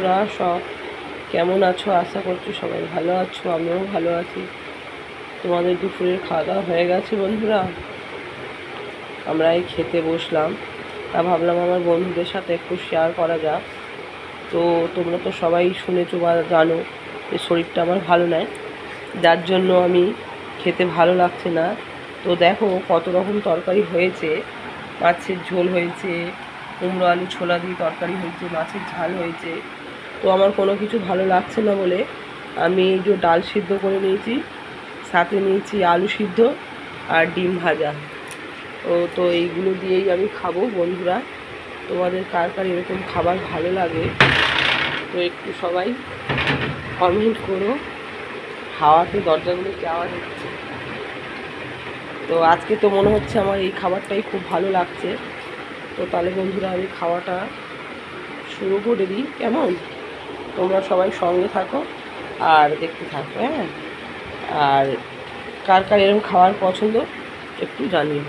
বন্ধুরা সব কেমন আছো? আশা করছি সবাই ভালো আছো, আমিও ভালো আছি। তোমাদের দুপুরের খাওয়া দাওয়া হয়ে গেছে বন্ধুরা? আমরা এই খেতে বসলাম, তা ভাবলাম আমার বন্ধুদের সাথে একটু শেয়ার করা যাক। তো তোমরা তো সবাই শুনেছো বা জানো যে শরীরটা আমার ভালো নয়, যার জন্য আমি খেতে ভালো লাগছে না। তো দেখো কত রকম তরকারি হয়েছে, মাছের ঝোল হয়েছে, কুমড়ো আলু ছোলা দিয়ে তরকারি হয়েছে, মাছের ঝাল হয়েছে। তো আমার কোনো কিছু ভালো লাগছে না বলে আমি এই যে ডাল সিদ্ধ করে নিয়েছি, সাথে নিয়েছি আলু সিদ্ধ আর ডিম ভাজা। তো এইগুলো দিয়েই আমি খাবো বন্ধুরা। তোমাদের কার কার এরকম খাবার ভালো লাগে তো একটু সবাই কমেন্ট করো। হাওয়াতে দরজাগুলো কি আওয়াজ হচ্ছে? তো আজকে তো মনে হচ্ছে আমার এই খাবারটাই খুব ভালো লাগছে। তো তাহলে বন্ধুরা আমি খাওয়াটা শুরু করে দিই, কেমন? তোমরা সবাই সঙ্গে থাকো আর দেখতে থাকো, হ্যাঁ। আর কার কার এরকম খাওয়ার পছন্দ একটু জানিও।